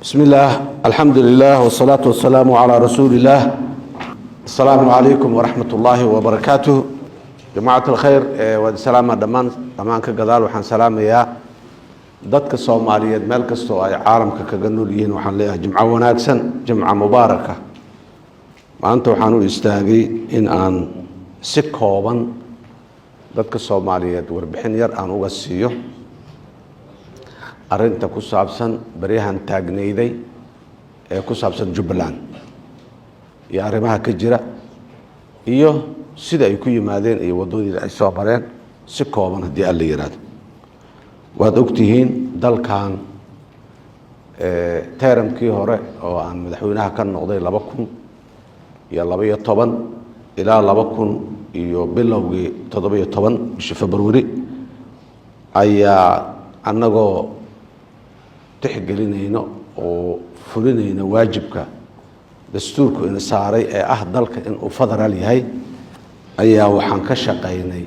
بسم الله الحمد لله والصلاة والسلام على رسول الله. السلام عليكم ورحمة الله وبركاته. جماعة الخير والسلام دمان كجدال وحن سلام يا dadka Soomaaliyeed meel kasto ay caalamka kaga nool yihiin waxaan leeyahay jimco wanaagsan jimco mubaaraka maanta waxaan u istaagay in aan si kooban dadka Soomaaliyeed warbixin yar aan uga siiyo arinta ku saabsan bariyahan taagnayday ee ku saabsan Jubbaland iyo arrimaha ka jira iyo sida ay ku yimaadeen iyo wadooyinka ay soo bareen si kooban hadii alla yiraahdo waad ogtihiin dalkan teeramkii hore oo aan madaxweynaha ka noqday 2012 ilaa 2000 iyo bilowgii 17 bishii February ayaa anagoo tixgelinayno oo fulinayno waajibka dastuurku in saaray ee ah dalka in uu federaal yahay ayaa waxaan ka shaqeynay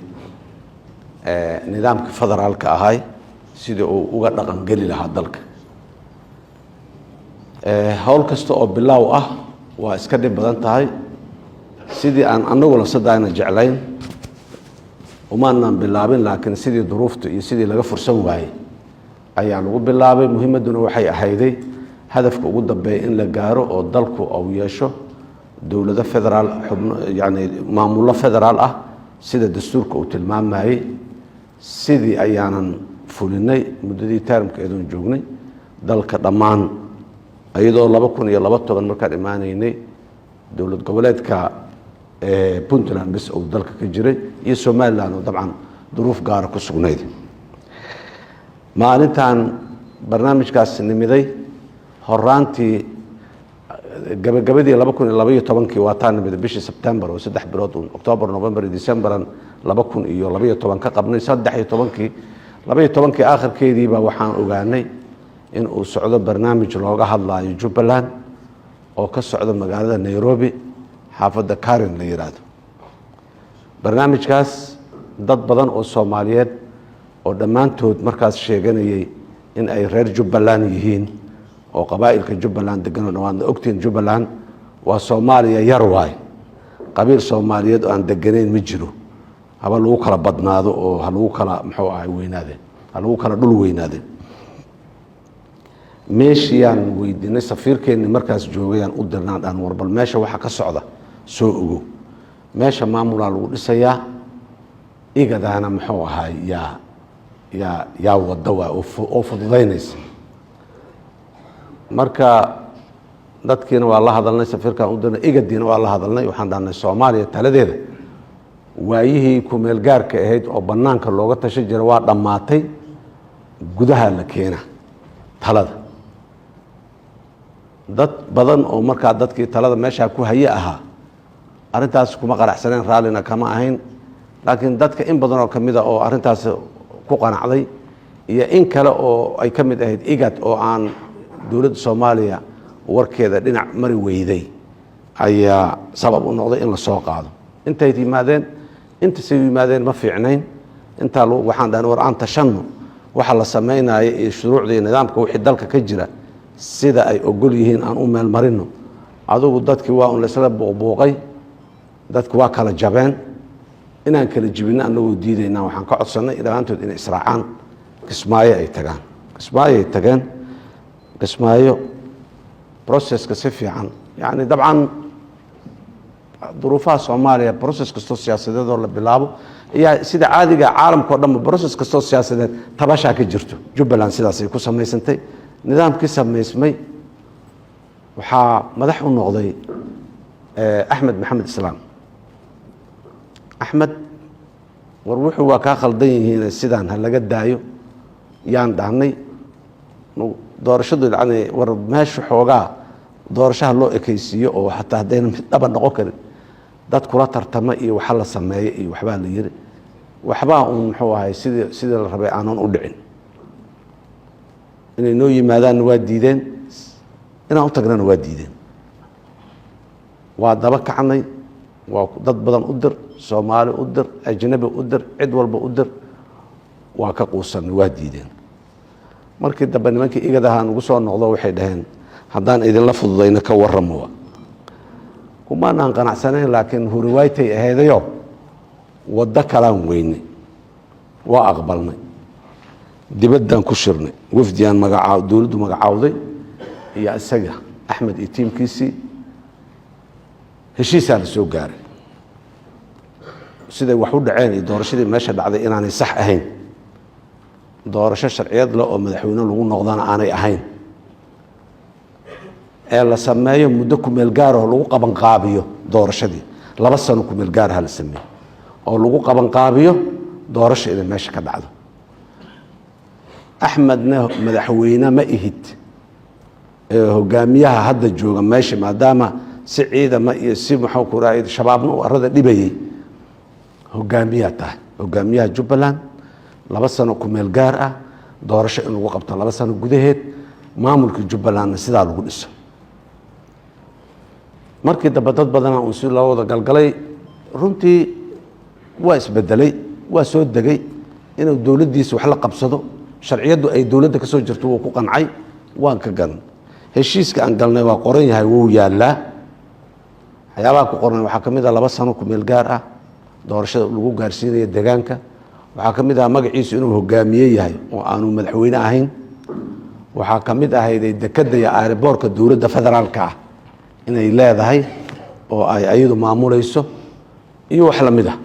nidaamka federaalka ahay sida uu uga dhaqan gali lahaa dalka hawl kasta oo bilaaw ah waa iska dhib badan tahay sidii aan anagu la sadayna jeclayn umaanan bilaabin laakiin sidii duruufta iyo sidii laga fursan waayay ayaa lagu bilaabay muhiimaduna waxay ahayday hadafka ugu dambeeya in la gaaro oo dalku uu yeesho dawlad federaal yani maamul federaal ah sida dastuurka uu tilmaamayay sidii ayaanan fulinay muddadii taarmkeedu joognay dalka dhamaan ayadoo 2012 markaan imaanaynay dawlad goboleedka Puntland bis oo dalka ka jiray iyo Soomaaliland oo dabcan duruuf gaar ah ku sugnayd maalintan barnaamijkaas nimiday horaantii gabagabadii 2012 waa taan nimid bishii September oo 3 bilood October November December 2012 ka qabnay 13 12 aakhirkeedii baa waxaan ogaanay in uu socdo barnaamij looga hadlayo Jubbaland oo ka socdo magaalada Nairobi xaafadda Karen la yiraahdo barnaamijkaas dad badan oo Soomaaliyeed oo dhamaantood markaas sheeganayay in ay reer Jubbaland yihiin oo qabaa'ilka Jubbaland degan oo aan ogtiin Jubbaland waa Soomaaliya yar waay qabiil Soomaaliyeed oo aan deganayn ma jiro haba lagu kala badnaado oo lagu kala muxuu ahay weynaadeen lagu kala dhul weynaadeen meeshiyaan weydiinay safiirkeena markaas joogayaan u dirnaan aan warbal meesha waxa ka socda soo ogo meesha maamulaa lagu dhisayaa igadaana muxuu ahay yaa wada waa oo fududaynaysa marka dadkiina waa la hadalnay safiirkan u dirnay igadiina waa la hadalnay waxaan dhahnay Soomaaliya taladeeda waayihii ku meel gaarka ahayd oo banaanka looga tashay jiray waa dhamaatay gudaha la keena talada dad badan oo marka dadkii talada meesha ku hayay ahaa arintaas kuma qanacsaneen raalina kama ahayn laakiin dadka in badan oo kamida oo arintaas ku qanacday iyo in kale oo ay kamid ahayd igad oo aan dawladda Soomaaliya warkeeda dhinac mari weyday ayaa sabab u noqday in la soo qaado intay yimaadeen inta soo yimaadeen ma fiicnayn inta waxaan dhahnay war aan tashanno waxa la sameeyay ee shuruucda nidaamka wixii dalka ka jira sida ay ogol yihiin aan u meel marino adigu dadkii waa un la isla booqay dadku waa kala jabeen inaan kala jibino anagoo diidayna waxaan ka codsanay ilaantood in israacaan Kismaayo ay tagaan Kismaayo ay tageen Kismaayo process ka si fiican yani dabcan duruufaha Soomaaliya process kasto siyaasadeed oo la bilaabo iyo sida caadiga caalamka oo dhan process kasto siyaasadeed tabasha ka jirto Jubbaland sidaas ay ku sameysantay nidaamkii sameysmay waxa madax u noqday Axmed Maxamed Islaam Axmed war wuxuu waa ka khaldan yihiin sidaan ha laga daayo yaan dhahnay doorashadu lacnay war meesha xoogaa doorashaha loo ekaysiyo oo xataa hadayna mid dhaba noqon karin dad kula tartama iyo waxa la sameeyay iyo waxba la yiri waxba uu muxuu ahay sidii la rabay aanan u dhicin inay noo yimaadaan waa diideen inaan u tagnana waa diideen waa daba kacnay waa dad badan u dir Soomaali u dir ajnabi u dir cid walba u dir waa ka quusan waa diideen markii dambe nimankii igadahan ugu soo noqdo waxay dhaheen haddaan idinla fududayna ka warramowa kumaanaan qanacsanayn laakiin huriwaaytay ahaydayo waddo kalaan weynay waa aqbalnay dibaddaan ku shirnay wafdiyaan dowladdu magacaawday iyo isaga axmed iyo tiimkiisii heshiisaa la soo gaaray siday wax u dhaceen iyo doorashadii meesha dhacday inaanay sax ahayn doorasho sharciyad leh oo madaxweyne lagu noqdana aanay ahayn ee la sameeyo muddo kumeel gaaroo lagu qabanqaabiyo doorashadii 2 sano kumeel gaaraha la sameeyo oo lagu qabanqaabiyo doorasho inay meesha ka dhacdo axmedna madaxweyne ma ihid hogaamiyaha hadda jooga meesha maadaama si ciidama iyo si maxuu ku raayay shabaabna uu arada dhibayay hogaamiyaha tahay hogaamiyaha Jubbaland 2 sano kumeel gaar ah doorasho in lagu qabto 2 sano gudaheed maamulka Jubbaland sidaa lagu dhiso markii dad badan oo si loo wada galgalay runtii waa isbedelay waa soo degay inuu dawladdiisa wax la qabsado sharciyadu ay dawladda ka soo jirto uu ku qancay waan ka gan heshiiska aan galnay waa qoran yahay wuu yaalaa waxyaabaha ku qoran waxaa ka mid ah 2 sano kumeel gaar ah doorashada lagu gaarsiinayo deegaanka waxaa ka mid ah magaciisu inuu hogaamiye yahay oo aanu madaxweyne ahayn waxaa ka mid ahayd dekadda iyo airportka dawladda federaalka ah inay leedahay oo ay ayadu maamulayso iyo wax la mid ah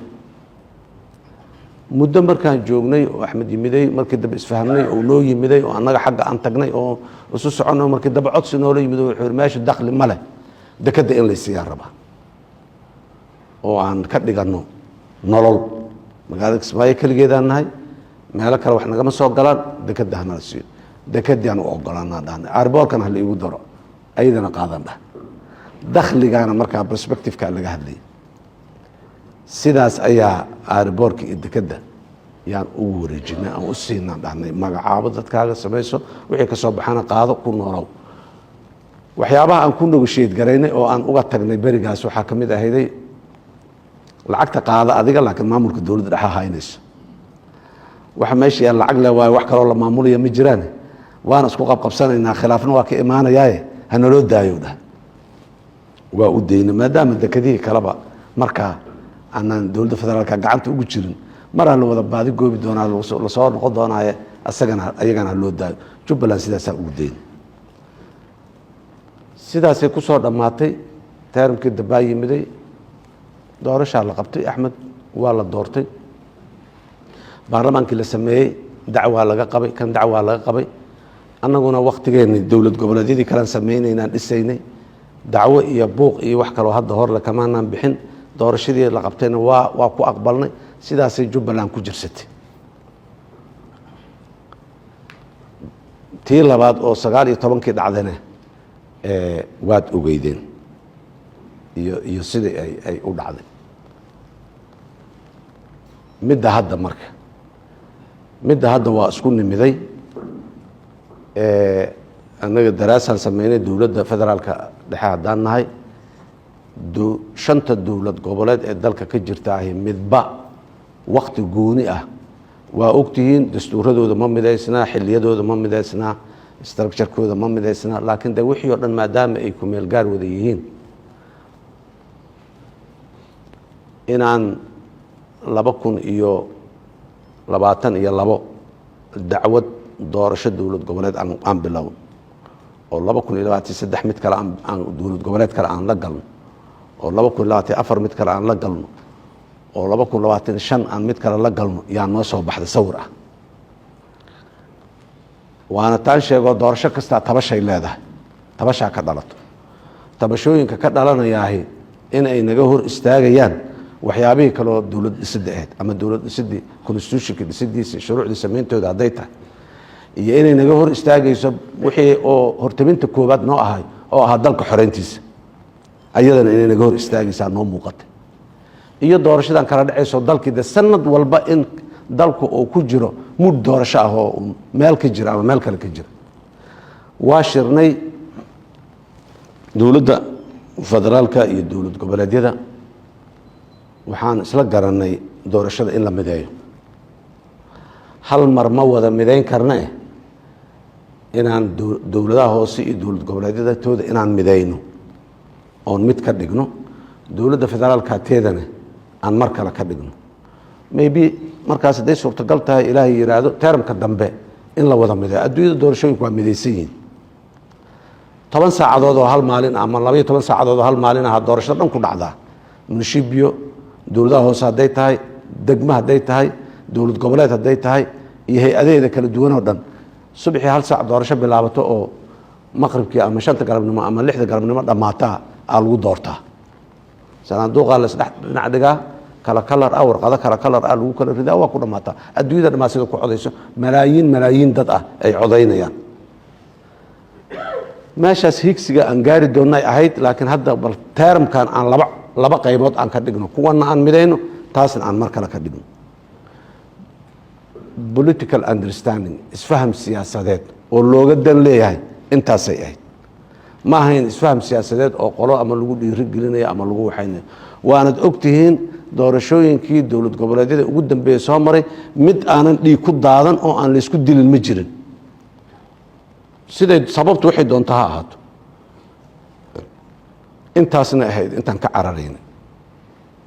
muddo markaan joognay oo axmed yimiday markii dab isfahamnay oo noo yimiday oo annaga xagga aan tagnay oo isu soconay markii dab codsi noola yimiday wuxuu meesha dakhli ma leh dekadda in la siiyaa rabaa oo aan ka dhigano nolol magaalada Kismaayo kaligeedaan nahay meelo kale wax nagama soo galaan dekadda hana la siiyo dekadaan u ogolaanaa dhaan airportkan hal igu daro ayadana qaadan dhah dakhligana markaa perspective-ka laga hadlay sidaas ayaa airportka iyo dekadda yaan ugu wareejinay aan u siinaa dhahnay magacaabo dadkaaga samayso wixii ka soo baxana qaado ku noolow waxyaabaha aan ku negotiate garaynay oo aan uga tagnay berigaas waxaa ka mid ahayday lacagta qaada adiga laakiin maamulka dawladda dhexe haynayso waxa meesha yaa lacag leh waayo wax kaloo la maamulaya ma jiraan waana isku qabqabsanaynaa khilaafna waa ka imaanayaaye ha naloo daayo dhah waa u daynay maadaama dekadihii kaleba markaa aanaan dawladda federaalka gacanta ugu jirin maraa la wada baadi goobi doonaa lasoo noqon doonaaye ayagana ha loo daayo Jubbaland sidaasaa ugu daynay sidaasay ku soo dhammaatay taarumkii dambaa yimiday doorashaa la qabtay axmed waa la doortay baarlamaankii la sameeyey dacwaa laga qabay kan dacwaa laga qabay annaguna waktigeeni dowlad goboleedyadii kalaan sameynaynaan dhisaynay dacwo iyo buuq iyo wax kaloo hadda hor le kamaanaan bixin doorashadii la qabtayna waa ku aqbalnay sidaasay Jubbaland ku jirsatay tii labaad oo 19 dhacdana waad ogeydeen iyo sidii ay u dhacday midda hadda waa isku nimiday annaga daraasaan sameynay dawladda federaalka dhexe haddaan nahay 5 dawlad goboleed ee dalka ka jirta ahi midba waqti gooni ah waa ogtihiin dastuuradooda ma midaysnaa xilliyadooda ma midaysnaa structurekooda ma midaysnaa laakiin de wixii oo dhan maadaama ay ku meel gaar wada yihiin inaan 2022 dacwad doorasho dawlad goboleed aan bilowno oo 2023 mid kale aan dawlad goboleed kale aan la galno oo 2024 mid kale aan la galno oo 2025 aan mid kale la galno yaa noo soo baxda sawir ah waana taan sheego doorasho kasta tabashay leedahay tabashaa ka dhalato tabashooyinka ka dhalanayaahi in ay naga hor istaagayaan waxyaabihii kaloo dawlad dhisidda ahayd ama dawlad dhisidii constitutionka dhisidiisa shuruucdii sameyntooda hadday tahay iyo inay naga hor istaagayso wixii oo hortaminta koowaad noo ahay oo ahaa dalka xoreyntiisa ayadana inay naga hor istaagaysaa noo muuqatay iyo doorashadan kala dhacayso dalkii de sanad walba in dalku uu ku jiro mud doorasho ah oo meel ka jira ama meel kale ka jira waa shirnay dawladda federaalka iyo dawlad goboleedyada waxaan isla garanay doorashada in la mideeyo hal mar ma wada midayn karna inaan dowladaha hoose iyo dowlad goboleedyadooda inaan midayno oon mid ka dhigno dowladda federaalka teedana aan mar kale ka dhigno maybe markaas hadday suurtagal tahay ilaahay yiraahdo termka dambe in la wada mideeyo adduunyada doorashooyinku waa midaysan yihiin 10 saacadood oo hal maalin ama 12 saacadood oo hal maalin ah doorashada dhan ku dhacdaa munishibiyo dowladaha hoose hadday tahay degmo hadday tahay dowlad goboleed hadday tahay iyo hay-adaheeda kala duwan oo dhan subaxii hal saac doorasho bilaabato oo maqribkii ama 5 galabnimo ama 6 galabnimo dhamaata lagu doortaa sanaaduuqa la saddex dhinac dhigaa kala kalar ah warqado kala kalar ah lagu kala ridaa waa ku dhamaata adduunyada dhamaa sida ku codayso malaayiin dad ah ay codaynayaan meeshaas higsiga aan gaari doonay ahayd laakiin hadda bal termkan aan laba qaybood aan ka dhigno kuwana aan midayno taasna aan mar kale ka dhigno political understanding isfaham siyaasadeed oo looga dan leeyahay intaasay ahayd ma ahayn isfaham siyaasadeed oo qolo ama lagu dhiirigelinayo ama lagu waxaynayo waanad ogtihiin doorashooyinkii dowlad goboleedyada ugu dambeeyay soo maray mid aanan dhiig ku daadan oo aan la isku dilin ma jirin siday sababtu waxay doontaa ha ahaato intaasna ahayd intaan ka cararayna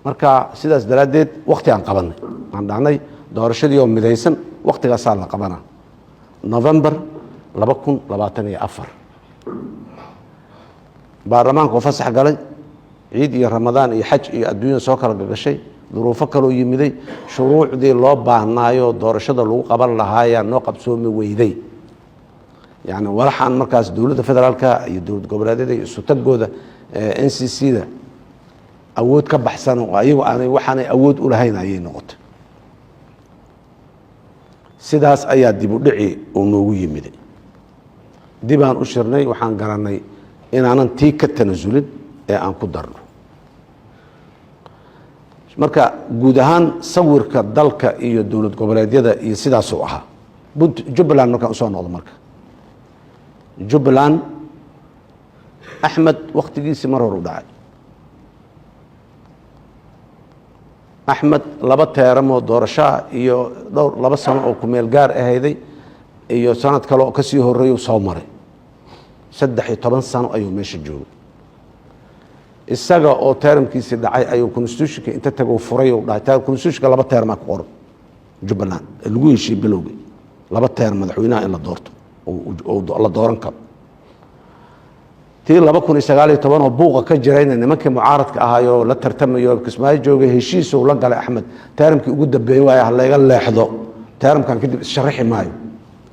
marka sidaas daraaddeed waqti aan qabanay aan dhahnay doorashadii oo midaysan waqtigaasaa la qabanaa November 2024 baarlamaanku fasax galay ciid iyo ramadaan iyo xaj iyo adduunyada soo kala gashay duruufo kale oo yimiday shuruucdii loo baahnaayo doorashada lagu qaban lahaa noo qabsoomi weyday yani walaxaan markaas dowladda federaalka iyo dowlad goboleedyada iyo sutagooda NCC da awood ka baxsan oo ayagu waxaanay awood u lahayn ayay noqotay sidaas ayaa dib u dhici oo noogu yimiday dib aan u shirnay waxaan garanay inaanan tii ka tanasulin ee aan ku darno marka guud ahaan sawirka dalka iyo dowlad goboleedyada iyo sidaasuu ahaa Jubbaland markaan usoo noqdo marka Jubbaland Axmed waqtigiisii mar hore u dhacay Axmed laba teeramoo doorasho iyo dhowr laba sano oo ku meel gaar ahayday iyo sanad kale oo ka sii horeeyay soo maray 13 sano ayuu meesha joogay isaga oo teeramkiisii dhacay ayuu constitutionka inta tago furay oo dhaatay constitutionka laba teerma ku qoran Jubbaland lagu heshiiyay bilowgii laba teer madaxweynaha in la doorto oo la dooran karo tii 2019 oo buuqa ka jirayna nimankii mucaaradka ahaayo la tartamayo Kismaayo joogay heshiis oo la galay Axmed teeramkii ugu dambeeyay waa laga leexdo teeramkan kadib sharaxi maayo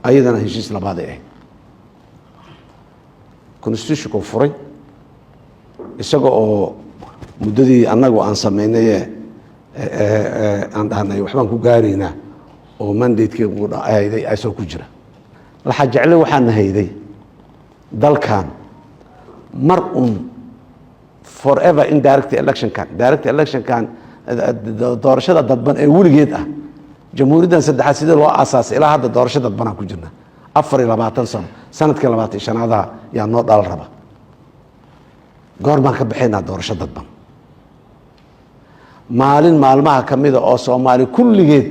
ayadana heshiis labaad ah constitutionka furay isaga oo muddadii annagu aan sameynay aan dhahnay waxbaan ku gaaraynaa oo mandate-kii ugu dhacayday ay soo ku jira la xajeclay waxaan hayday dalkan mar forever indirect election kan direct election kan doorashada dadban ee weligeed ah jamhuuriyaddan saddexaad sidii loo aasaasay ilaa hadda doorasho dadban aan ku jirna 24 sano sanadkii 25aada yaa noo dhal raba goor baan ka bixinaa doorasho dadban maalin maalmaha kamida oo Soomaali kulligeed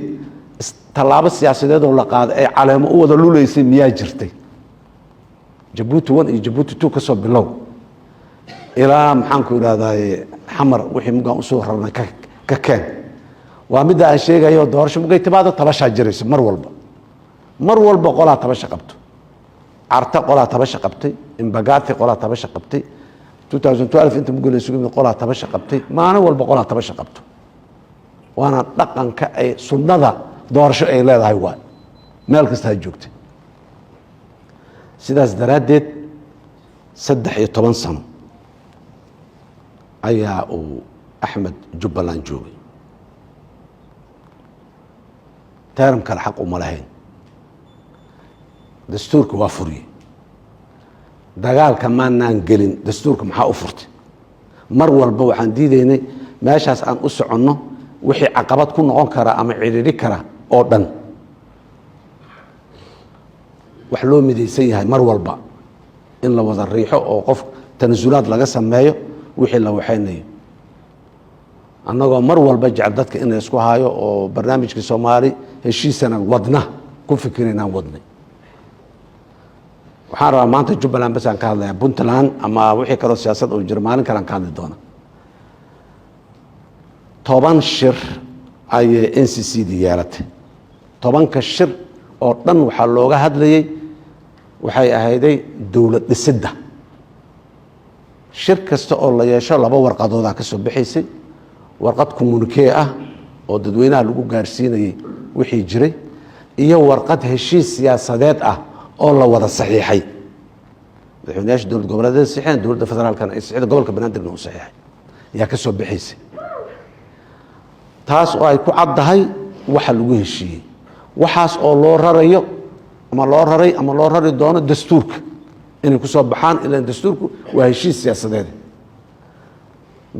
talaabo siyaasadeed oo la qaaday ay caleemo u wada luleysay miyaa jirtay Djibouti 1 iyo Djibouti 2 ka soo bilow ilaa maxaan ku yiraahdaa xamar wixii mugaan u soo rarnay ka keen waa mid aan sheegayo doorasho mugay timaado tabasha jiraysa mar walba qolaa tabasha qabto arta qolaa tabasha qabtay imbagaati qolaa tabasha qabtay 2012 inta mugay suuqyada qolaa tabasha qabtay maana walba qolaa tabasha qabto waana dhaqanka ay sunnada doorasho ay leedahay waa meel kasta joogtay sidaas daraadeed 13 sano ayaa uu Axmed Jubbaland joogay teeram kale xaq uma lahayn dastuurka waa furiyay dagaalka maanaan gelin dastuurka maxaa u furtay mar walba waxaan diidaynay meeshaas aan u soconno wixii caqabad ku noqon kara ama ciriiri kara oo dhan wax loo midaysan yahay mar walba in la wada riixo oo qof tanasulaad laga sameeyo wixii la waxaynayo annagoo mar walba jecel dadka in la isku haayo oo barnaamijka Soomaali heshiisana wadna ku fikirayna wadnay waxaan rabaa maanta Jubbaland bas aan ka hadlayaa Puntland ama wixii kale siyaasad oo jira maalin kale aan ka hadli doona 10 shir ay NCCD yeelatay 10 shir oo dhan waxa looga hadlayay waxay ahayday dawlad dhisidda shir kasta oo la yeesho laba warqadood ka soo bixisay warqad communique ah oo dadweynaha lagu gaarsiinayay wixii jiray iyo warqad heshiis siyaasadeed ah oo la wada saxiixay madaxweynaha dowladda goboleedyada saxiixeen dowladda federaalkana ay saxiixday gobolka Banaadir uu saxiixay yaa ka soo bixisay taas oo ay ku caddahay waxa lagu heshiiyey waxaas oo loo rarayo ama loo rari doono dastuurka inay ku soo baxaan ilaa dastuurku waa heshiis siyaasadeed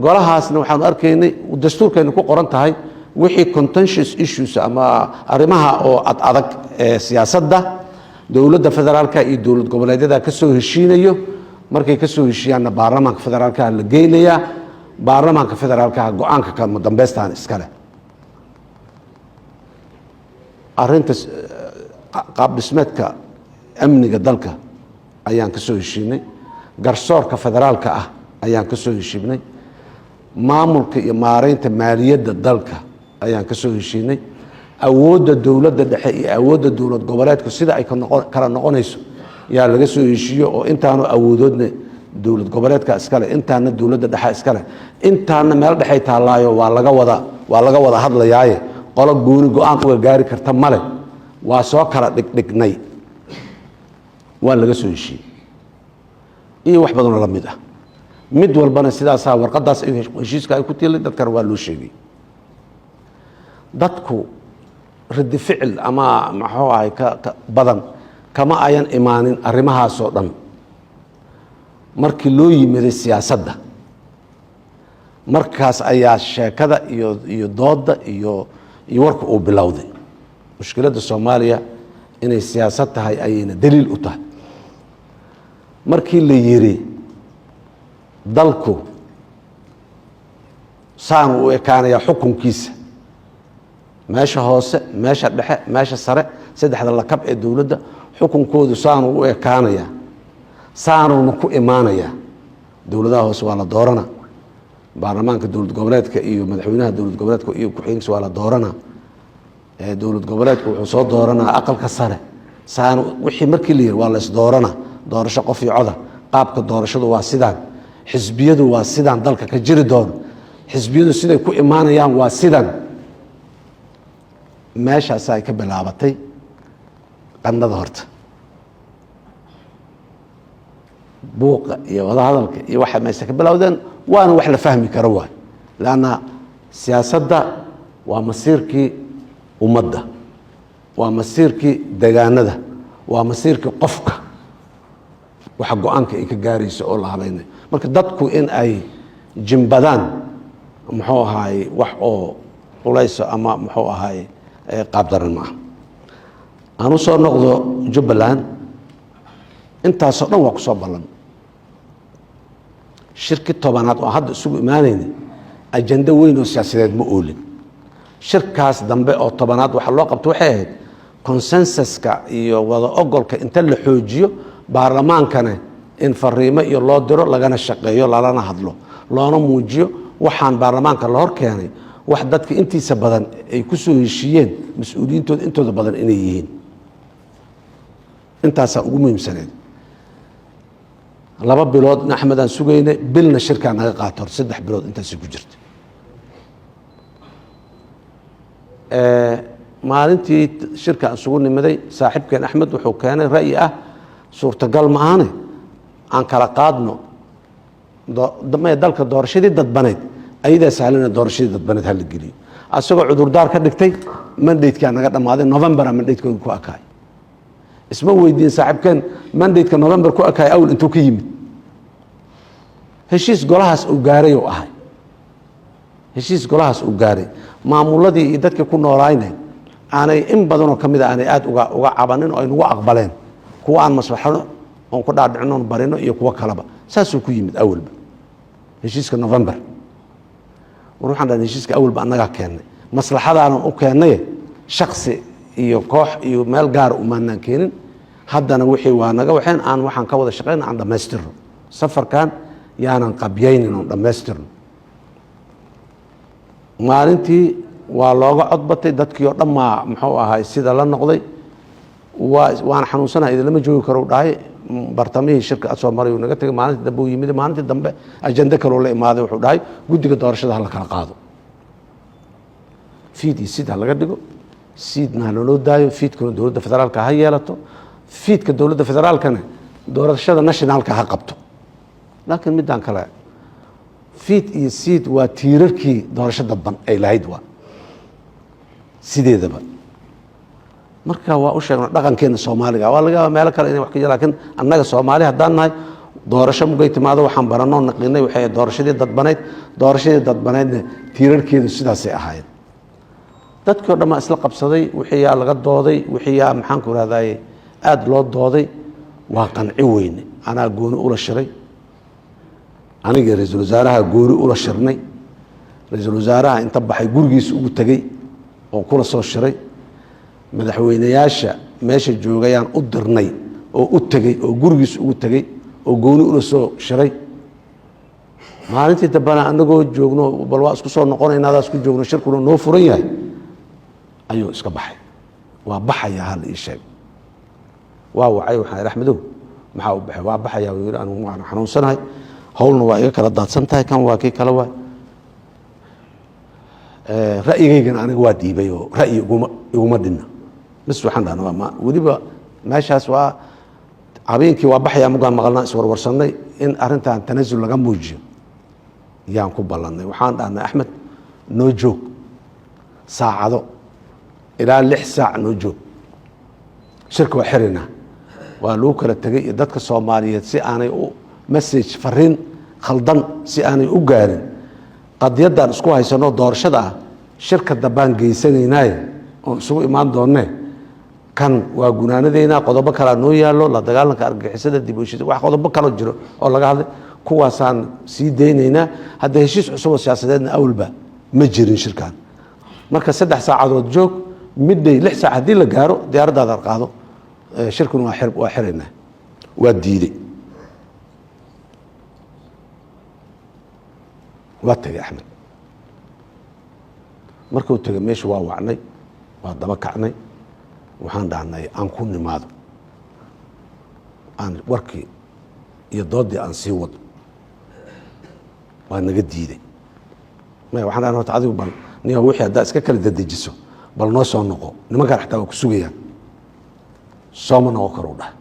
golahaasna waxaan arkaynay dastuurkeena ku qoran tahay wixii contentious issues ama arrimaha oo adag ee siyaasadda dowladda federaalka iyo dowlad goboleedyada ka soo heshiinayo markay ka soo heshiiyaan baarlamaanka federaalka la geeynayaa baarlamaanka federaalka go'aanka ka dambeystaan iska leh arrinta qaab dhismeedka amniga dalka ayaan ka soo heshiinay garsoorka federaalka ah ayaan ka soo heshiinay maamulka iyo maareynta maaliyadda dalka ayaan ka soo heshiinay awoodda dowladda dhexe iyo awoodda dowlad goboleedku sida ay kala noqonayso yaa laga soo heshiiyo oo intaanu awoodoodna dowlad goboleedka iska leh intaana dowladda dhexe iska leh intaana meel dhexe taalaayo waa laga wada hadlayaaye qolo gooni go'aan uga gaari karta male waa soo kala dhigdhignay waa laga soo heshiiyey iyo wax badan oo la mid ah mid walbana sidaas warqadaas ay heshiiska ay ku tiilay dadkan waa loo sheegay dadku ridi ficil ama maxuu ahay ka badan kama ayan imaanin arrimahaas oo dhan markii loo yimiday siyaasadda markaas ayaa sheekada iyo dooda iyo warka uu bilowday mushkiladda Soomaaliya inay siyaasad tahay ayayna daliil u tahay markii la yiri dalku saan u ekaanaya xukunkiisa meesha hoose meesha dhexe meesha sare saddexda lakab ee dowladda xukunkoodu saan u ekaanaya saanuna ku imaanaya dowladaha hoose waa la doorana baarlamaanka dowlad goboleedka iyo madaxweynaha dowlad goboleedka iyo ku-xigeenkiisa waa la doorana dowlad goboleedku wuxuu soo dooranaa aqalka sare saan wixii markii la yiri waa la is doorana doorasho qof iyo coda qaabka doorashadu waa sidaan xisbiyadu waa sidaan dalka ka jiri doono xisbiyadu siday ku imaanayaan waa sidaan meeshaas ay ka bilaabatay qannada horta buuqa iyo wada hadalka iyo waxa meesha ka bilowdeen waana wax la fahmi karo waay laana siyaasadda waa masiirkii ummadda waa masiirkii deegaanada waa masiirkii qofka waxa go'aanka ay ka gaarayso oo la habeynay marka dadku in ay jimbadaan muxuu ahaay wax oo qulayso ama muxuu ahaay qaab daran ma aanu soo noqdo Jubbaland intaas oo dhan waa ku soo ballan shirki tobanaad oo hadda isugu imaanayna ajanda weyn oo siyaasadeed ma oolin shirkaas dambe oo tobanaad waxa loo qabto waxay ahayd consensuska iyo wada ogolka inta la xoojiyo baarlamaankana in fariimo iyo loo diro lagana shaqeeyo lalana hadlo loona muujiyo waxaan baarlamaanka la hor keenay wax dadka intiisa badan ay ku soo heshiiyeen mas'uuliyiintooda intooda badan inay yihiin intaas ugu muhiimsaneed 2 bilood Axmed aan sugaynay bilna shirka naga qaato 3 bilood intaas ku jirtay maalintii shirka aan sugu nimaday saaxiibkeen Axmed wuxuu keenay ra'yi ah suurtagal ma ahane aan kala qaadno dalka doorashadii dadbaneed ayada sahlan doorashadii dadbaneed hal geliyo asagoo cudurdaar ka dhigtay mandate-ka naga dhamaaday November mandate-ka ku akaay isma weydiin saaxiibkeen mandate-ka November ku akaay awl intuu ka yimid heshiis golahaas uu gaaray oo ahay heshiis golahaas uu gaaray maamuladii iyo dadka ku noolaynay aanay in badan oo kamid ah aanay aad uga cabanin oo ay nagu aqbaleen kuwa aan maslaxado oo ku dhaadhicno barino iyo kuwa kaleba saasuu ku yimid awalba heshiiska November waxaan dhahay heshiiska awalba anaga keenay maslaxadaana u keenay shakhsi iyo koox iyo meel gaar u maanaan keenin haddana wixii waa naga waxeen aan waxaan ka wada shaqeyna aan dhammaystirno safarkan yaanan qabyaynin oon dhammaystirno maalintii waa looga codbatay dadkii oo dhan maa muxuu ahay sida la noqday waan xanuunsanahay idinlama joogi karo dhahay bartamihii shirka soo maray uu naga tegay maalintii dambe uu yimid maalintii dambe ajende kaloo la imaaday wuxuu dhahay guddiga doorashada hala kala qaado fiid iyo sid ha laga dhigo siidna ha loo daayo fiidkuna dowladda federaalka ha yeelato fiidka dowladda federaalkana doorashada nationalka ha qabto laakiin midaan kale fiid iyo siid waa tiirarkii doorasho dadban ay lahayd waa sideedaba marka waa u sheegno dhaqankeena Soomaaliga waa laga meel kale inay wax ka jiraan laakiin annaga Soomaali haddaan nahay doorasho mugay timaado waxaan baranoo naqinay waxay doorashadii dadbaneedna tiirarkeedu sidaas ay ahaayeen dadkii oo dhan isla qabsaday wixii yaa laga dooday wixii yaa maxaan ku raadayay aad loo dooday waa qanci weyne anaa gooni ula shiray aniga ra'iisul wasaaraha gooni ula shirnay ra'iisul wasaaraha inta baxay gurigiisa ugu tagay oo kula soo shiray madaxweynayaasha meesha joogayaan u dirnay oo u tagay oo gurigiisa ugu tagay oo gooni ula soo shiray maalintii dambana anagoo joogno bal waa isku soo noqonaynaa isku joogno shirkuna noo furan yahay ayuu iska baxay waa baxaya hal ii sheeg waa wacay waxaan Axmedow maxaa u baxay waa baxaya uu yiri anigu waan xanuunsanahay hawlna waa iga kala daadsan tahay kan waa kii kala waa ra'yigeygana aniga waa diibay oo ra'yi iguma dhinna bas waxaan dhahnaa ma waliba meeshaas waa habeenkii waa baxaya mugaan maqalnaa iswarwarsanay in arrintan tanaasul laga muujiyo yaan ku ballanay waxaan dhahnaa Axmed noo joog saacado ilaa 6 saac noo joog shirka waa xirina waa loo kala tagay dadka Soomaaliyeed si aanay u message fariin khaldan si aanay u gaarin qadiyadan isku haysano doorashada shirka dabaan geysanaynay oo isugu imaan doonne kan waa gunaanadeena qodobo kala noo yaalo la dagaalanka argagixisada dib u heshiis wax qodobo kala jiro oo laga hadlay kuwaasaan sii deynayna hadda heshiis cusub oo siyaasadeedna awalba ma jirin shirkan marka 3 saacadood joog midday 6 saac hadii la gaaro diyaaradaada qaado shirkuna waa xirina waa diiday waa tagay Axmed markuu tagay meesha waa wacnay waa daba kacnay waxaan dhahnay aan ku nimaado aan warkii iyo doodii aan sii wado waa naga diiday waxaan dhahnay horta adigu bal niyo wixii haddaa iska kala dadejiso bal noo soo noqo nimankaan xataa waa ku sugayaan sooma noqon karo dhahay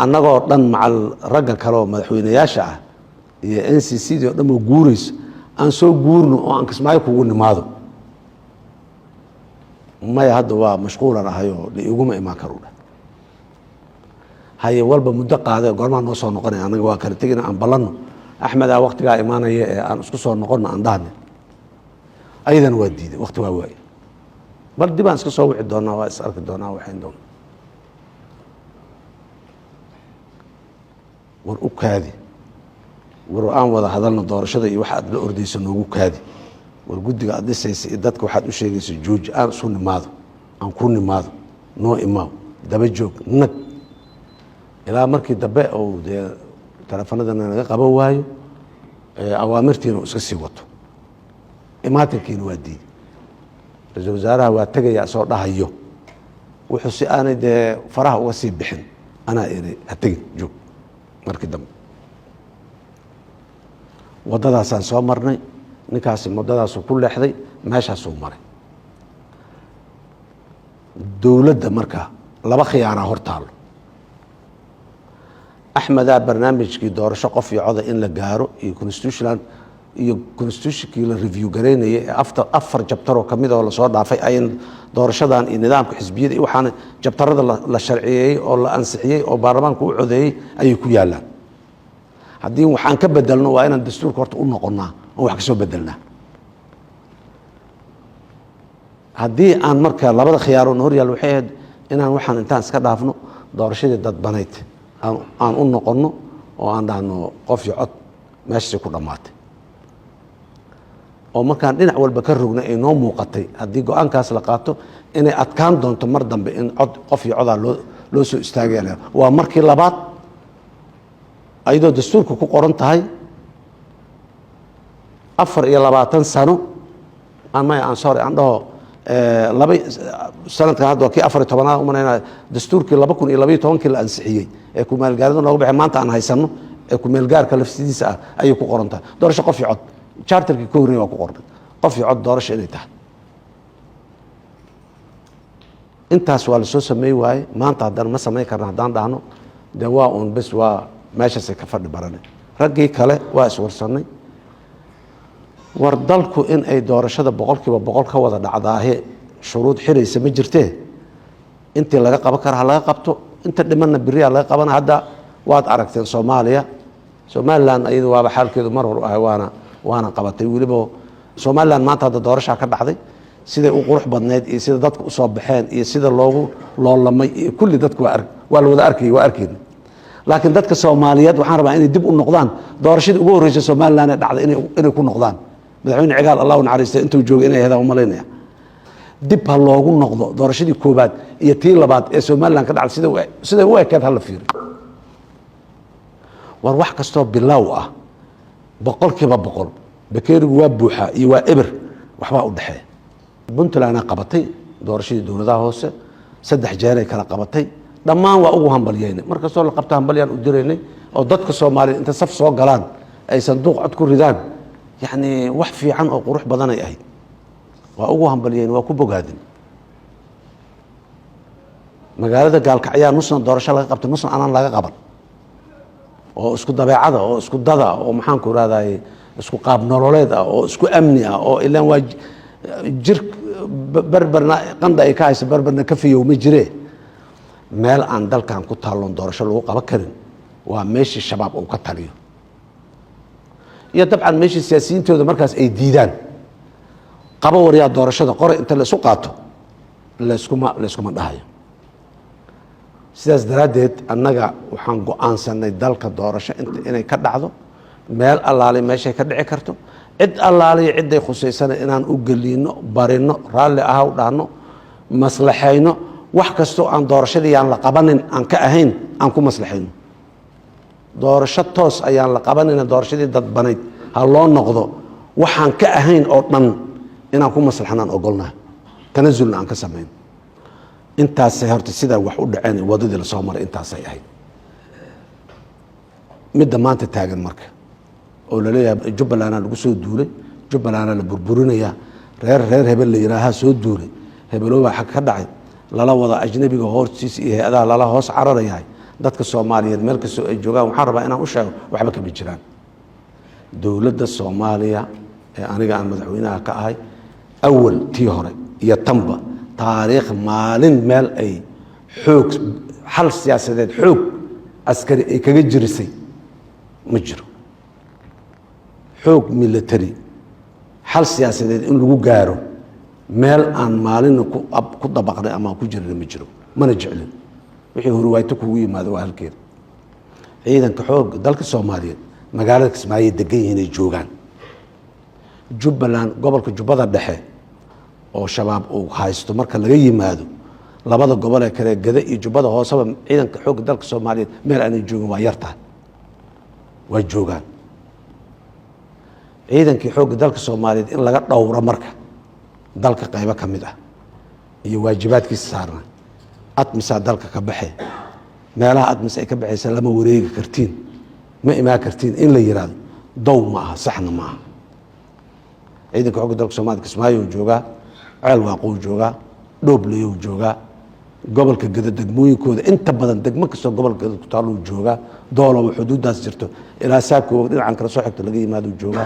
annagoo dhan macal ragga kale oo madaxweynayaasha ah iyo NCC oo dhan oo guurayso aan soo guurno oo aan kismaayo kugu nimaado maya hadda waa mashquulan ahay oo iguma imaan karo dhahay haye walba muddo qaaday goormaa noo soo noqonay anaga waa kala tegina aan ballanno Axmedaa waqtigaa imaanaya ee aan isku soo noqonno aan dhahnay ayadana waa diiday waqti waa waayay bal dib aan iska soo wici doonaa waa is arki doonaa waxayn doonaa war u kaadi war aan wada hadalna doorashada iyo waxa aad la ordayso noogu kaadi war guddiga aad dhisaysa iyo dadka waxaad u sheegayso jooji aan isu nimaado aan ku nimaado noo imaaw daba joog nag ilaa markii dambe oo dee teleefanadana naga qaban waayo awaamirtiina iska sii wato imaatinkiina waa diiday ra'iisul wasaaraha waa tagayaa soo dhahayo wuxuu si aanay dee faraha uga sii bixin anaa iri ha tegin joog markii dambe waddadaasaan soo marnay ninkaasi muddadaasuu ku leexday meeshaasuu maray dowladda marka laba khiyaanaa hor taalo Axmedaa barnaamijkii doorasho qof iyo coda in la gaaro iyo constitutionkii la review gareynayay ee afar jabtaroo ka mid oo lasoo dhaafay ayn doorashadan iyo nidaamka xisbiyada iyo waxaana jabtarada la sharciyeeyey oo la ansixiyey oo baarlamaanku u codeeyey ayay ku yaalaan haddii waxaan ka bedelno waa inaan dastuurka horta u noqonnaa oo wax ka soo bedelnaa haddii aan marka labada khiyaaroon hor yaal waxay ahayd inaan waxaan intaan iska dhaafno doorashadii dadbanayd aan u noqonno oo aan dhahno qof iyo cod meeshii ku dhammaatay oo markaan dhinac walba ka rogna ay noo muuqatay haddii go-aankaas la qaato inay adkaan doonto mar dambe in qof iyo codaa loo soo istaagaya waa markii labaad ayadoo dastuurka ku qoran tahay 24 sano aan sorry aan dhaho laba sanadka hadda kii 14 umanayna dastuurkii 2012 la ansixiyay ee ku meel gaarida noogu bixin maanta aan haysano ee ku meel gaarka lafsidiisa ah ayay ku qoran tahay doorasho qof iyo cod charterkii ka horreeyay waa ku qoran qof iyo cod doorasho inay tahay intaas waa la soo sameey waay maanta haddana ma sameey karna haddaan dhahno dee waa uun bes waa meeshaasay ka fadhi baranay raggii kale waa iswarsanay war dalku in ay doorashada 100% ka wada dhacdaahe shuruud xiraysa ma jirtee intii laga qaban kara laga qabto inta dhimanna biriya laga qabana hadda waad aragteen Somaliland ayadu waaba xaalkeedu mar hor ah waana qabatay waliba Somaliland maanta hadda doorasho ka dhacday sida uu qurux badneed iyo sida dadku u soo baxeen iyo sida loogu loolamay iyo kulli dadku waa la wada arkay laakiin dadka Soomaaliyeed waxaan rabaa inay dib u noqdaan doorashadii ugu horeysay Somaliland ee dhacday inay ku noqdaan madaxweyne cigaal Allah naxariistay intuu joogay inay heedaan umaleynaya dib ha loogu noqdo doorashadii koobaad iyo tii labaad ee Somaliland ka dhacday sida u ekeed hal fiiro war wax kasto bilow ah 100% bakeerigu waa buuxa iyo waa eber waxba u dhaxay Puntland qabatay doorashadii dowladaha hoose 3 jeer ay kala qabatay dhammaan waa ugu hambalyeynay marka soo la qabta hambalyaan u direynay oo dadka Soomaaliyeed inta saf soo galaan ay sanduuq cod ku ridaan يعني wax fiican oo qurux badan ay ahayd waa ugu hambalyeyn waa ku bogaadin magaalada gaalkacyo nusna doorasho laga qabtay nusna aanan laga qaban oo isku dabeecada oo isku dada oo maxaan ku raadaay isku qaab nololeed ah oo isku amni ah oo ilaan waa jir barbarna qanda ay ka hayso barbarna ka fiyow ma jiree meel aan dalkan ku taaloon doorasho lagu qaban karin waa meeshii shabaab uu ka taliyo iyo dabcan meeshii siyaasiyiintooda markaas ay diidaan qaba wariyaa doorashada qoray inta la isu qaato la iskuma dhahayo sidaas daraadeed annaga waxaan go'aansanay dalka doorasho inay ka dhacdo meel allaale meeshay ka dhici karto cid allaale ciday khusaysan inaan u gelino barino raalli ahaw dhaano maslaxayno wax kasto aan doorashadii aan la qabanin aan ka ahayn aan ku maslaxayno doorasho toos ayaan la qabanina doorashadii dadbanayd ha loo noqdo waxaan ka ahayn oo dhan inaan ku maslaxnaan ogolnahay tanazulna aan ka sameyn intaasay horta sida wax u dhaceen wadadii la soo maray intaasay ahayd midda maanta taagan marka oo la leeyahay Jubbaland lagu soo duulay Jubbaland la burburinaya reer hebel la yiraaha soo duulay hebelooba xaq ka dhacay lala wada ajnabiga hortiisa iyo hay'adaha lala hoos cararayay dadka Soomaaliyeed meel kasta ay joogaan waxaan rabaa inaan u sheego waxba ka jiraan dawladda Soomaaliya ee aniga aan madaxweynaha ka ahay awal tii hore iyo tanba taariikh maalin meel ay xoog hal siyaasadeed xoog askari ay kaga jirisay ma jiro xoog military hal siyaasadeed in lagu gaaro meel aan maalin ku dabaqnay ama ku jirin ma jiro mana jeclin wixii horwaayto kugu yimaado waa halkeed ciidanka xoog dalka Soomaaliyeed magaalada Kismaayo degan yihiin ay joogaan Jubbaland gobolka Jubbada Dhexe oo shabaab uu haysto marka laga yimaado labada gobol ee kale Gada iyo Jubbada Hooseba ciidanka xoog dalka Soomaaliyeed meel aan joogin waa yartahay waa joogaan ciidanka xoog dalka Soomaaliyeed in laga dhowro marka dalka qaybo kamid ah iyo waajibaadkiisa saarna admisa dalka ka baxay meelaha admis ay ka baxaysa lama wareegi kartiin ma imaa kartiin in la yiraahdo dow ma aha saxna ma aha ciidanka xoog dalka Soomaaliyeed Kismaayo jooga ceel waaqo jooga Dhoobleeyo jooga gobolka Gada degmooyinkooda inta badan degmo kasta gobolka Gada ku taalo jooga doolo xuduudaas jirto ilaa saako dhinacan kala soo xigto laga yimaado jooga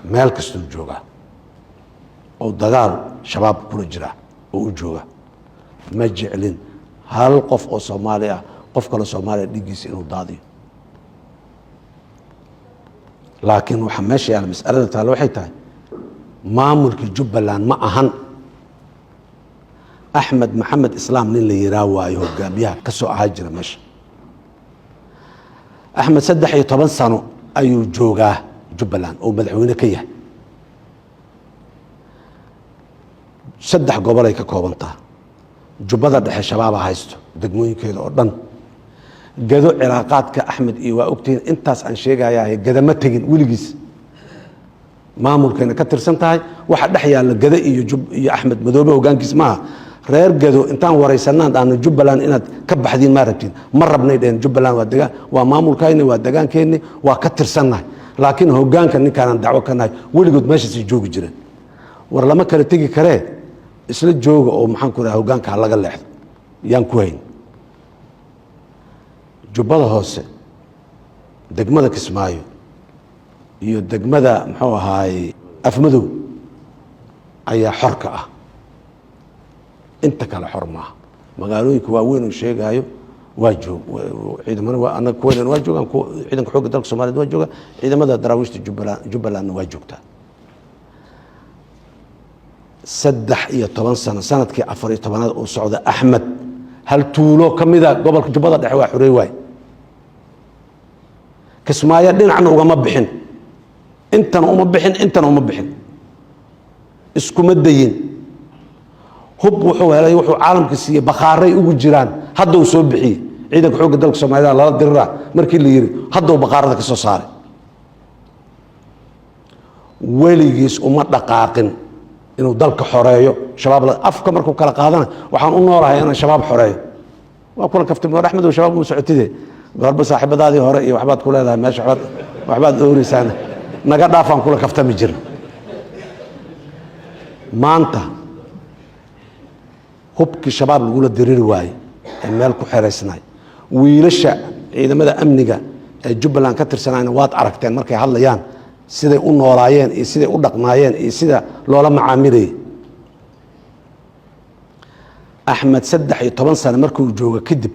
meel kasta jooga oo dagaal shabaab kula jira oo jooga ma jeclin hal qof oo Soomaali ah qof kale Soomaali dhigiisa inuu daadiyo laakiin waxa meesha yaala mas'alada taalo waxay tahay maamulka Jubbaland ma ahan Axmed Maxamed Islaam nin la yiraawayo hogaamiyaha ka soo ahaa jira meesha Axmed 13 sano ayuu joogaa Jubbaland oo madaxweyne ka yahay 3 gobol ay ka koobantaa jubbada dhexe shabaaba haysto degmooyinkeeda oo dhan gado cilaaqaadka axmed iyo waa ogtihiin intaas aan sheegayaa gada ma tegin weligiis maamulkeena ka tirsan tahay waxa dhex yaalla gada iyo axmed madoobe hogaankiis maaha reer gado intaan waraysanaan dhaano jubbaland inaad ka baxdiin ma rabtiin ma rabnay dheen jubbaland waa maamulkayni waa degaankeenni waa ka tirsannahay laakiin hogaanka ninkaanan dacwo ka nahay weligood meeshaasay joogi jireen war lama kala tegi karee isla jooga oo maxaan ku raha hogaanka ha laga leexdo yaan ku hayn jubbada hoose degmada Kismaayo iyo degmada muxuu ahaay Afmadow ayaa xorka ah inta kale xor maaha magaalooyinka waaweyn oo sheegayo waa joog ciidamada waa anaga kuween waa joogan ciidanka xoogga dalka Soomaaliyeed waa jooga ciidamada daraawiishta Jubbaland waa joogtaa 13 sano sanadkii 14 oo socda Axmed hal tuulo kamida gobolka Jubbada Dhexe waa xurey waay Kismaayo dhinacna ugama bixin intana uma bixin iskuma dayin hub wuxuu helay wuxuu caalamka siiyay bakaaray ugu jiraan hadda uu soo bixiyay ciidanka xoogga dalka Soomaaliyeed lala diraa markii la yiri hadda uu bakaarada ka soo saaray weligiis uma dhaqaaqin inuu dalka xoreeyo shabaab afka markuu kala qaadana waxaan u noolahay inaan shabaab xoreeyo waa kula kaftay Axmed oo shabaab u socotide goorba saaxiibadaadii hore iyo waxbaad ku leedahay meesha waxbaad oorisan naga dhaafan kula kaftami jirno maanta hubkii shabaab lagu la diriri waayay meel ku xereysnay wiilasha ciidamada amniga ee Jubbaland ka tirsanayna waad aragteen markay hadlayaan siday u noolaayeen iyo siday u dhaqmaayeen iyo sida loola macaamilay Axmed 13 sano markuu joogo kadib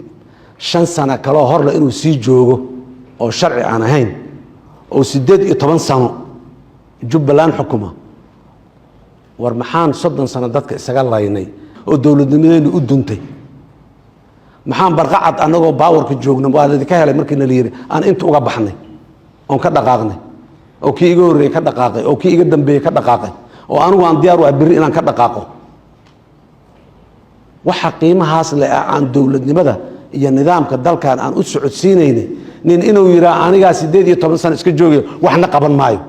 5 sano kale horle inuu sii joogo oo sharci aan ahayn oo 18 sano Jubbaland xukuma war maxaan 30 sano dadka isaga laynay oo dawladnimadeenu u duntay maxaan barqacad anagoo baawarka joogno waa ka helay markii la yiri aan inta uga baxnay oo ka dhaqaaqnay oo kii iga horeeyay ka dhaqaaqay oo kii iga dambeeyay ka dhaqaaqay oo anigu aan diyaar u ah biri inaan ka dhaqaaqo waxa qiimahaas leh aan dawladnimada iyo nidaamka dalkan aan u socodsiinayna nin inuu yiraahdo aniga 18 sano iska joogay waxna qaban maayo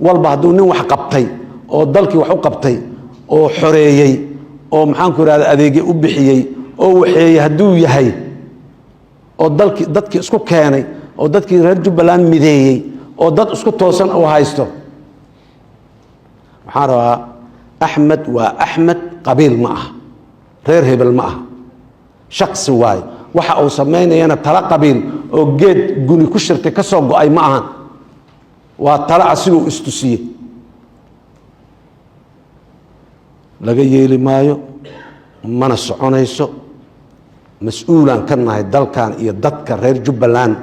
walba haduu nin wax qabtay oo dalkii wax u qabtay oo xoreeyay oo maxaan ku raad adeeg u bixiyay oo waxay haduu yahay oo dadkii isku keenay oo dadkii reer Jubbaland mideeyay oo dad isku toosan oo haysto waxaan rabaa Axmed waa Axmed qabiil ma ah reer hebel ma ah shakhsi waay waxa uu sameynayna tala qabiil oo geed guni ku shirtay ka soo go'ay ma ahan waa tala asigu istusiyay laga yeeli maayo mana soconayso mas'uulan ka nahay dalkan iyo dadka reer Jubbaland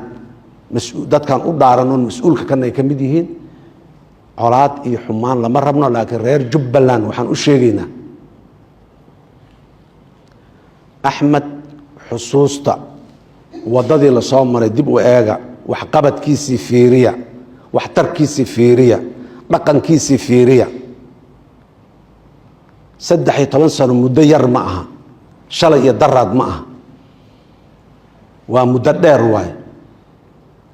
dadkan u dhaaran oo mas'uulka ka nahay kamid yihiin colaad iyo xumaan lama rabno laakiin reer Jubbaland waxaan u sheegaynaa Axmed xusuusta wadadii la soo maray dib u eega wax qabadkiisii fiiriya wax tarkiisii fiiriya dhaqankiisii fiiriya 13 sano muddo yar ma aha shalay iyo daraad ma aha waa muddo dheer waay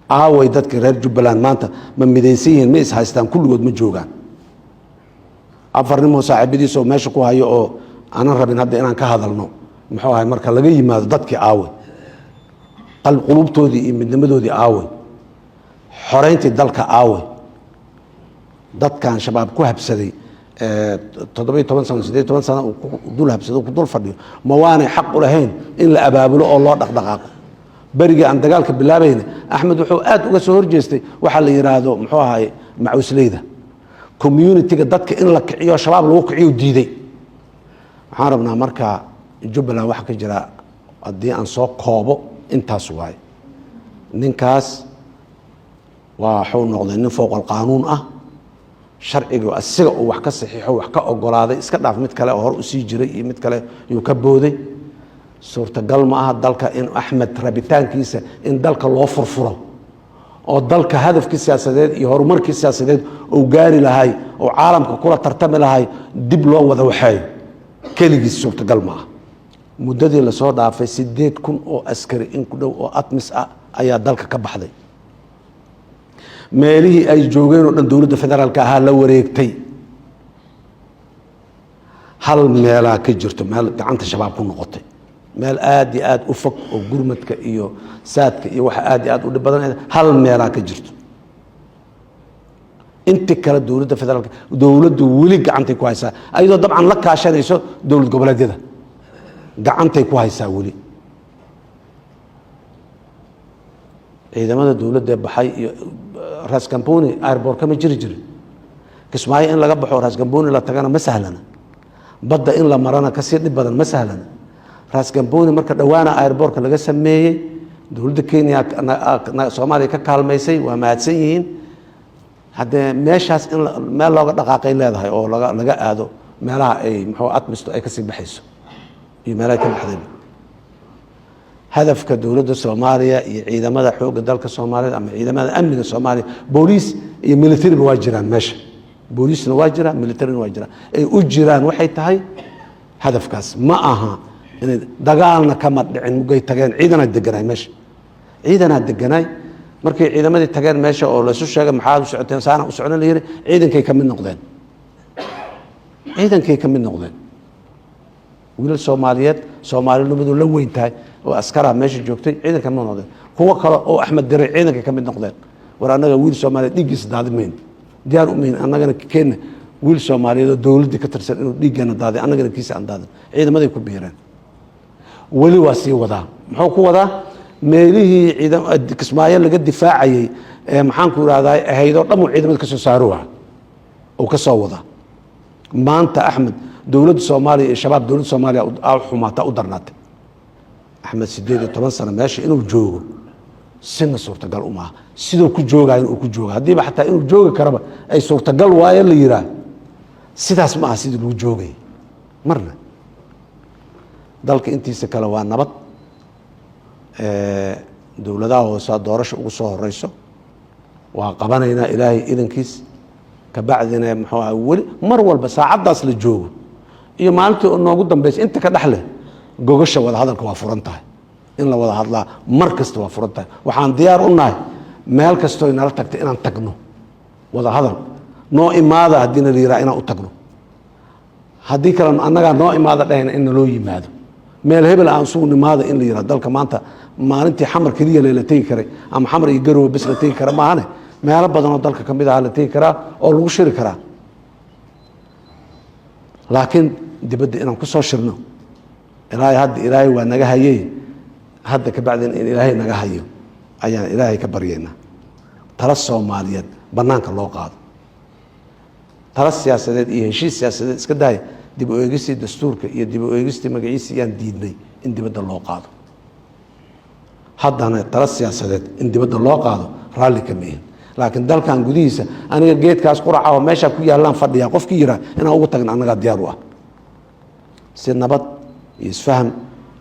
aaway dadka reer Jubbaland maanta ma midaysan yihiin ma is haystaan kulligood ma joogaan afarnimo saaxiibadiisoo meesha ku hayo oo aanan rabin hadda inaan ka hadalno muxuu ahay marka laga yimaado dadkii aaway qulubtoodii iyo midnimadoodii aaway xoreyntii dalka aaway dadkan shabaab ku habsaday 17 sano 18 sano dul habsado ku dul fadhiyo ma waanay xaq u lahayn in la abaabulo oo loo dhaqdhaqaaqo bariga aan dagaalka bilaabayna Axmed wuxuu aad uga soo horjeestay waxa la yiraahdo muxuu ahay macuusleyda community-ga dadka in la kiciyo shabaab lagu kiciyo diiday waxaan rabnaa marka Jubbaland waxa ka jira hadii aan soo koobo intaas waay ninkaas waa xuu noqday nin fooq qaanuun ah sharciga asiga oo wax ka saxiixo wax ka ogolaaday iska dhaaf mid kale oo hor u sii jiray iyo mid kale uu ka booday suurtagal ma aha dalka in Axmed rabitaankiisa in dalka loo furfuro oo dalka hadafkiisa siyaasadeed iyo horumarkiisa siyaasadeed oo gaari lahay oo caalamka kula tartami lahay dib loo wada waxay kaligiis suurtagal ma aha muddadii la soo dhaafay 8,000 oo askari in ku dhow oo atmis ah ayaa dalka ka baxday meelihii ay joogeen oo dhan dowladda federaalka ahaa la wareegtay hal meelaa ka jirto meel gacanta shabaab ku noqotay meel aad iyo aad u fog oo gurmadka iyo saadka iyo waxa aad iyo aad u dhib badan hal meelaa ka jirto inta kale dowladda federaalka dowladdu weli gacantay ku haysaa ayadoo dabcan la kaashanayso dowlad goboleedyada gacantay ku haysaa weli ciidamada dowladda baxay iyo Ras Kamboni airport kama jiri jirin Kismaayo in laga baxo Ras Kamboni la tagana ma sahlana badda in la marana ka sii dhib badan ma sahlana Ras Kamboni marka dhawaana airportka laga sameeyay dowladda Kenya Soomaaliya ka kaalmaysay waa mahadsan yihiin hadda meeshaas in meel looga dhaqaaqay leedahay oo laga aado meelaha ay muxuu atmisto ay ka sii baxayso iyo meelaha ka baxday hadafka dowladda Soomaaliya iyo ciidamada xoogga dalka Soomaaliya ama ciidamada amniga Soomaaliya booliis iyo military waa jiraan meesha booliisna waa jiraan militaryna waa jiraan ay u jiraan waxay tahay hadafkaas ma aha in dagaalna kama dhicin mugay tageen ciidana deganay meesha ciidana deganay markay ciidamadii tageen meesha oo la isu sheegay maxaa u socoteen saana u socon leeyahay ciidankay ka mid noqdeen wiilal Soomaaliyeed Soomaaliyadu la weyn tahay oo askara meesha joogtay ciidanka ma noqdeen kuwa kale oo Axmed Diray ciidanka ka mid noqdeen war anaga wiil Soomaaliyeed dhigiis daadimeen diyaar u meen anagana keen wiil Soomaaliyeed oo dawladda ka tirsan inuu dhigana daaday anagana kiisa aan daadan ciidamaday ku biireen wali waa sii wadaa muxuu ku wadaa meelihii ciidan Kismaayo laga difaacayay ee maxaan ku raadaay ahaydoo dhammo ciidamada ka soo saaroo oo ka soo wada maanta Axmed dowladda Soomaaliya iyo shabaab dowladda Soomaaliya oo xumaata u darnaatay Axmed 18 sano meesha inuu joogo sina suurtagal uma sidoo ku joogay inuu ku joogo hadii ba xataa inuu joogo karaba ay suurtagal waayo la yiraa sidaas ma aha sidii lagu joogay marna dalka intiisa kale waa nabad dowladaha hoose doorasho ugu soo horeyso waa qabanaynaa ilaahay idankiis ka bacdina muxuu ahaa wali mar walba saacadaas la joogo iyo maalintii oo noogu dambeysay inta ka dhaxle gogasha wada hadalka waa furan tahay in la wada hadlaa mar kasta waa furan tahay waxaan diyaar u nahay meel kasto inala tagtay inaan tagno wada hadal noo imaada hadina la yiraa inaan u tagno hadii kale annaga noo imaada dhahayna in loo yimaado meel hebel aan soo nimaada in la yiraa dalka maanta maalintii xamar kaliya la tagi karay ama xamar iyo garow bas la tagi kara maahane meelo badan oo dalka kamid ah la tagi karaa oo lagu shiri karaa laakiin dibadda inaan ku soo shirno ilaahay waa naga hayay hadda ka bacdin in ilaahay naga hayo ayaan ilaahay ka baryeena tala Soomaaliyeed banaanka loo qaado tala siyaasadeed iyo heshiis siyaasadeed iska daay dib u eegista dastuurka iyo dib u eegista magaciisa yaan diidnay in dibadda loo qaado haddana tala siyaasadeed in dibadda loo qaado raalli ka meen laakiin dalkan gudihiisa aniga geedkaas quraca oo meesha ku yaalaan fadhiya qofkii yira inaan ugu tagno anaga diyaar u ah si nabad iyo isfaham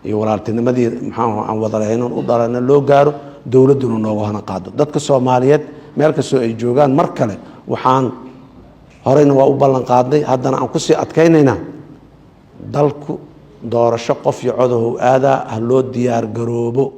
iyo walaaltinimadii maxaa aan wada leeyno u darana loo gaaro dawladuna nooga hana qaado dadka Soomaaliyeed meel kastoo ay joogaan mar kale waxaan horeyna waa u ballan qaadnay haddana aan ku sii adkaynayna dalku doorasho qof iyo codow aada loo diyaar garoobo